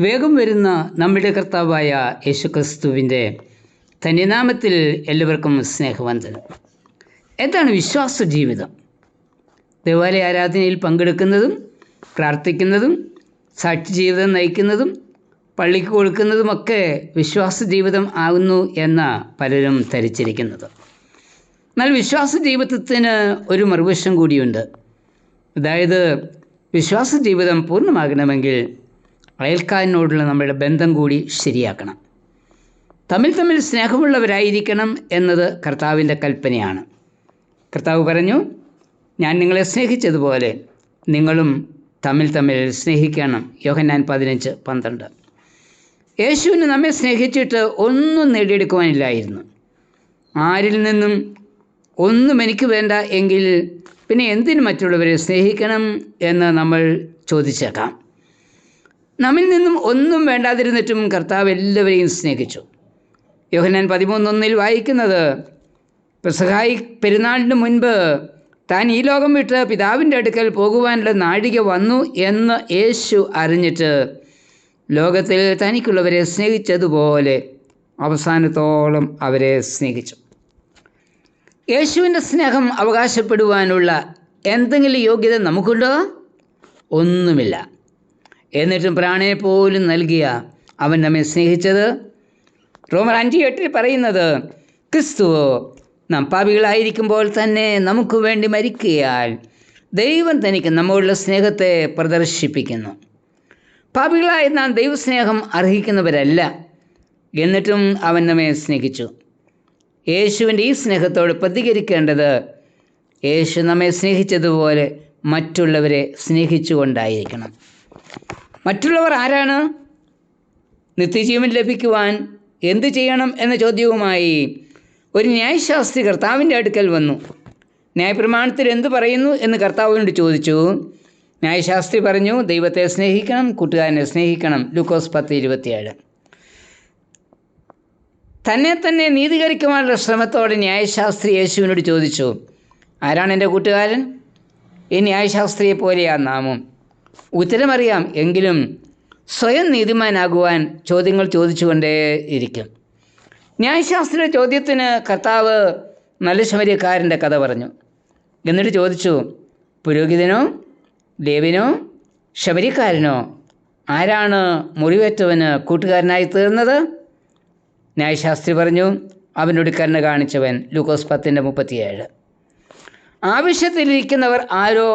വേഗം വരുന്ന നമ്മുടെ കർത്താവായ യേശുക്രിസ്തുവിൻ്റെ ധന്യനാമത്തിൽ എല്ലാവർക്കും സ്നേഹവന്ദനം. എന്താണ് വിശ്വാസ ജീവിതം? ദേവാലയ ആരാധനയിൽ പങ്കെടുക്കുന്നതും പ്രാർത്ഥിക്കുന്നതും സാക്ഷി ജീവിതം നയിക്കുന്നതും പള്ളിക്ക് കൊടുക്കുന്നതുമൊക്കെ വിശ്വാസ ജീവിതം ആകുന്നു എന്ന പലരും ധരിച്ചിരിക്കുന്നത്. എന്നാൽ വിശ്വാസ ജീവിതത്തിന് ഒരു മറുവശം കൂടിയുണ്ട്. അതായത് വിശ്വാസ ജീവിതം പൂർണ്ണമാകണമെങ്കിൽ അയൽക്കാരനോടുള്ള നമ്മുടെ ബന്ധം കൂടി ശരിയാക്കണം. തമ്മിൽ സ്നേഹമുള്ളവരായിരിക്കണം എന്നത് കർത്താവിൻ്റെ കൽപ്പനയാണ്. കർത്താവ് പറഞ്ഞു, ഞാൻ നിങ്ങളെ സ്നേഹിച്ചതുപോലെ നിങ്ങളും തമ്മിൽ സ്നേഹിക്കണം. യോഹന്നാൻ 15:12. യേശുവിന് നമ്മെ സ്നേഹിച്ചിട്ട് ഒന്നും നേടിയെടുക്കുവാനില്ലായിരുന്നു. ആരിൽ നിന്നും ഒന്നും എനിക്ക് വേണ്ട എങ്കിൽ പിന്നെ എന്തിന് മറ്റുള്ളവരെ സ്നേഹിക്കണം എന്ന് നമ്മൾ ചോദിച്ചേക്കാം. നമ്മിൽ നിന്നും ഒന്നും വേണ്ടാതിരുന്നിട്ടും കർത്താവ് എല്ലാവരെയും സ്നേഹിച്ചു. യോഹന്നാൻ 13:1 വായിക്കുന്നത്, പെസഹായി പെരുന്നാളിന് മുൻപ് താൻ ഈ ലോകം വിട്ട് പിതാവിൻ്റെ അടുക്കൽ പോകുവാനുള്ള നാഴിക വന്നു എന്ന് യേശു അറിഞ്ഞിട്ട് ലോകത്തിൽ തനിക്കുള്ളവരെ സ്നേഹിച്ചതുപോലെ അവസാനത്തോളം അവരെ സ്നേഹിച്ചു. യേശുവിൻ്റെ സ്നേഹം അവകാശപ്പെടുവാനുള്ള എന്തെങ്കിലും യോഗ്യത നമുക്കുണ്ടോ? ഒന്നുമില്ല. എന്നിട്ടും പ്രാണനെ പോലും നൽകിയ അവൻ നമ്മെ സ്നേഹിച്ചത്. റോമർ 5:8 പറയുന്നത്, ക്രിസ്തുവോ നാം പാപികളായിരിക്കുമ്പോൾ തന്നെ നമുക്ക് വേണ്ടി മരിക്കയാൽ ദൈവം തനിക്ക് നമ്മോടുള്ള സ്നേഹത്തെ പ്രദർശിപ്പിക്കുന്നു. പാപികളായ നാം ദൈവസ്നേഹം അർഹിക്കുന്നവരല്ല, എന്നിട്ടും അവൻ നമ്മെ സ്നേഹിച്ചു. യേശുവിൻ്റെ ഈ സ്നേഹത്തോട് പ്രതികരിക്കേണ്ടത് യേശു നമ്മെ സ്നേഹിച്ചതുപോലെ മറ്റുള്ളവരെ സ്നേഹിച്ചുകൊണ്ടായിരിക്കണം. മറ്റുള്ളവർ ആരാണ്? നിത്യജീവൻ ലഭിക്കുവാൻ എന്തു ചെയ്യണം എന്ന ചോദ്യവുമായി ഒരു ന്യായശാസ്ത്രി കർത്താവിൻ്റെ അടുക്കൽ വന്നു. ന്യായപ്രമാണത്തിൽ എന്തു പറയുന്നു എന്ന് കർത്താവിനോട് ചോദിച്ചു. ന്യായശാസ്ത്രി പറഞ്ഞു, ദൈവത്തെ സ്നേഹിക്കണം, കൂട്ടുകാരനെ സ്നേഹിക്കണം. ലൂക്കോസ് 10:27. തന്നെ നീതീകരിക്കുവാനുള്ള ശ്രമത്തോടെ ന്യായശാസ്ത്രി യേശുവിനോട് ചോദിച്ചു, ആരാണ് എൻ്റെ കൂട്ടുകാരൻ? ഈ ന്യായശാസ്ത്രിയെ പോലെയാ നാമും. ഉത്തരമറിയാം, എങ്കിലും സ്വയം നീതിമാനാകുവാൻ ചോദ്യങ്ങൾ ചോദിച്ചുകൊണ്ടേ ഇരിക്കും. ന്യായശാസ്ത്രിയുടെ ചോദ്യത്തിന് കർത്താവ് നല്ല ശമര്യക്കാരൻ്റെ കഥ പറഞ്ഞു. എന്നിട്ട് ചോദിച്ചു, പുരോഹിതനോ ലേവ്യനോ ശമര്യക്കാരനോ ആരാണ് മുറിവേറ്റവന് കൂട്ടുകാരനായി തീർന്നത്? ന്യായശാസ്ത്രി പറഞ്ഞു, അവനോട് കരുണ കാണിച്ചവൻ. ലൂക്കോസ് 10:37. ആവശ്യത്തിലിരിക്കുന്നവർ ആരോ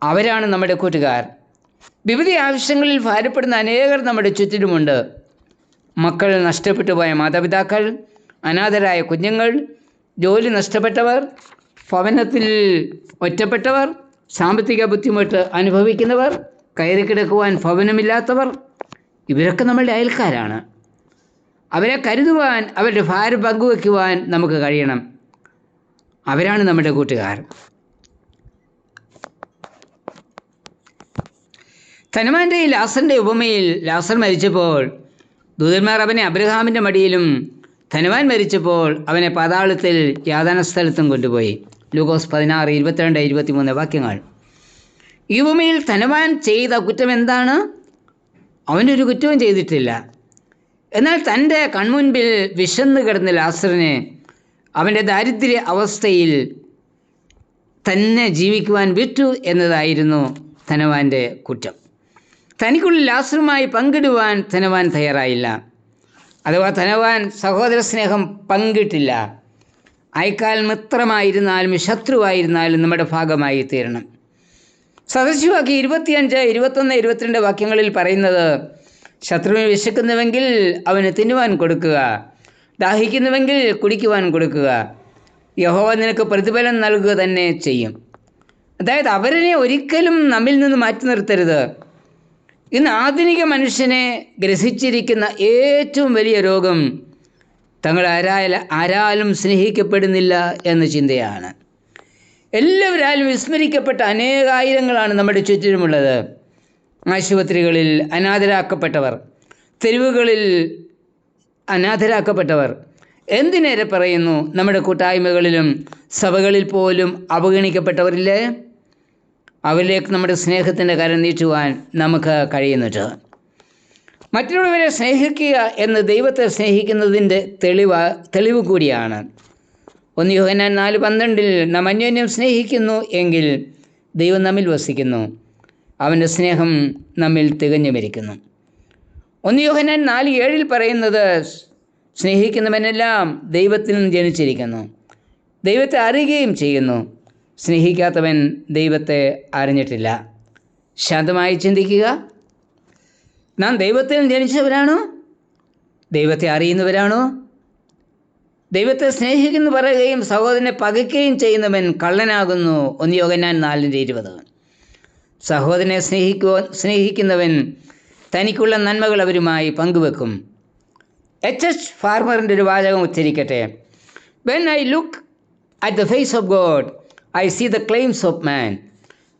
അവരാണ് നമ്മുടെ കൂട്ടുകാർ. വിവിധ ആവശ്യങ്ങളിൽ ഭാരപ്പെടുന്ന അനേകർ നമ്മുടെ ചുറ്റിലുമുണ്ട്. മക്കൾ നഷ്ടപ്പെട്ടു പോയ മാതാപിതാക്കൾ, അനാഥരായ കുഞ്ഞുങ്ങൾ, ജോലി നഷ്ടപ്പെട്ടവർ, ഭവനത്തിൽ ഒറ്റപ്പെട്ടവർ, സാമ്പത്തിക ബുദ്ധിമുട്ട് അനുഭവിക്കുന്നവർ, കയറി കിടക്കുവാൻ ഭവനമില്ലാത്തവർ, ഇവരൊക്കെ നമ്മളുടെ അയൽക്കാരാണ്. അവരെ കരുതുവാൻ, അവരുടെ ഭാരം പങ്കുവയ്ക്കുവാൻ നമുക്ക് കഴിയണം. അവരാണ് നമ്മുടെ കൂട്ടുകാർ. ധനവാന്റെ ലാസറിൻ്റെ ഉപമയിൽ ലാസർ മരിച്ചപ്പോൾ ദൂതന്മാർ അവനെ അബ്രഹാമിൻ്റെ മടിയിലും ധനവാൻ മരിച്ചപ്പോൾ അവനെ പാതാളത്തിൽ യാതന സ്ഥലത്തും കൊണ്ടുപോയി. ലൂക്കോസ് 16:22-23 വാക്യങ്ങൾ. ഈ ഉപമയിൽ ധനവാൻ ചെയ്ത കുറ്റം എന്താണ്? അവനൊരു കുറ്റവും ചെയ്തിട്ടില്ല. എന്നാൽ തൻ്റെ കൺമുൻപിൽ വിശന്നു കിടന്ന ലാസറിനെ അവൻ്റെ ദാരിദ്ര്യ അവസ്ഥയിൽ തന്നെ ജീവിക്കുവാൻ വിറ്റു എന്നതായിരുന്നു ധനവാൻ്റെ കുറ്റം. തനിക്കുള്ളിൽ ലാസറുമായി പങ്കിടുവാൻ ധനവാൻ തയ്യാറായില്ല. അഥവാ ധനവാൻ സഹോദര സ്നേഹം പങ്കിട്ടില്ല. അയൽക്കാൽ മിത്രമായിരുന്നാലും ശത്രുവായിരുന്നാലും നമ്മുടെ ഭാഗമായി തീരണം. സദസ്യവാക്യം 25, 21, 22 വാക്യങ്ങളിൽ പറയുന്നത്, ശത്രുവിന് വിശക്കുന്നുവെങ്കിൽ അവന് തിന്നുവാൻ കൊടുക്കുക, ദാഹിക്കുന്നുവെങ്കിൽ കുടിക്കുവാൻ കൊടുക്കുക, യഹോവ നിനക്ക് പ്രതിഫലം നൽകുക തന്നെ ചെയ്യും. അതായത് അവരെ ഒരിക്കലും നമ്മിൽ നിന്ന് മാറ്റി നിർത്തരുത്. ഇന്ന് ആധുനിക മനുഷ്യനെ ഗ്രസിച്ചിരിക്കുന്ന ഏറ്റവും വലിയ രോഗം തങ്ങൾ ആരാലും സ്നേഹിക്കപ്പെടുന്നില്ല എന്ന ചിന്തയാണ്. എല്ലാവരാലും വിസ്മരിക്കപ്പെട്ട അനേകായിരങ്ങളാണ് നമ്മുടെ ചുറ്റിലുമുള്ളത്. ആശുപത്രികളിൽ അനാഥരാക്കപ്പെട്ടവർ, തെരുവുകളിൽ അനാഥരാക്കപ്പെട്ടവർ, എന്തിനേറെ പറയുന്നു നമ്മുടെ കൂട്ടായ്മകളിലും സഭകളിൽ പോലും അവഗണിക്കപ്പെട്ടവരില്ലേ? അവരിലേക്ക് നമ്മുടെ സ്നേഹത്തിൻ്റെ കരം നീട്ടുവാൻ നമുക്ക് കഴിയുന്നുണ്ട്. മറ്റുള്ളവരെ സ്നേഹിക്കുക എന്ന് ദൈവത്തെ സ്നേഹിക്കുന്നതിൻ്റെ തെളിവ് കൂടിയാണ്. 1 യോഹന്നാൻ 4:12 നാം അന്യോന്യം സ്നേഹിക്കുന്നു എങ്കിൽ ദൈവം നമ്മിൽ വസിക്കുന്നു, അവൻ്റെ സ്നേഹം നമ്മിൽ തികഞ്ഞു മരിക്കുന്നു. 1 യോഹന്നാൻ 4:7 പറയുന്നത് സ്നേഹിക്കുന്നവനെല്ലാം ദൈവത്തിൽ നിന്ന് ജനിച്ചിരിക്കുന്നു, ദൈവത്തെ അറിയുകയും ചെയ്യുന്നു. സ്നേഹിക്കാത്തവൻ ദൈവത്തെ അറിഞ്ഞിട്ടില്ല. ശാന്തമായി ചിന്തിക്കുക. നാം ദൈവത്തിൽ നിന്ന് ജനിച്ചവരാണോ? ദൈവത്തെ അറിയുന്നവരാണോ? ദൈവത്തെ സ്നേഹിക്കുന്നു പറയുകയും സഹോദരനെ പകയ്ക്കുകയും ചെയ്യുന്നവൻ കള്ളനാകുന്നു. 1 യോഹന്നാൻ 4:20. സഹോദരനെ സ്നേഹിക്കുന്നവൻ തനിക്കുള്ള നന്മകൾ അവരുമായി പങ്കുവെക്കും. H.H. ഫാർമറിൻ്റെ ഒരു വാചകം ഉച്ചരിക്കട്ടെ. When I look at the face of God, I see the claims of man.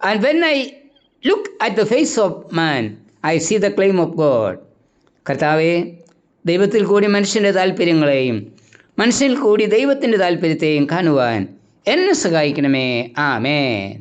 And when I look at the face of man, I see the claim of God. കർത്താവേ, ദൈവത്തിൽ കൂടി മനുഷ്യൻ്റെ താല്പര്യങ്ങളെയും മനുഷ്യനിൽ കൂടി ദൈവത്തിൻ്റെ താല്പര്യത്തെയും കാണുവാൻ എന്നെ സഹായിക്കണമേ. ആമേൻ.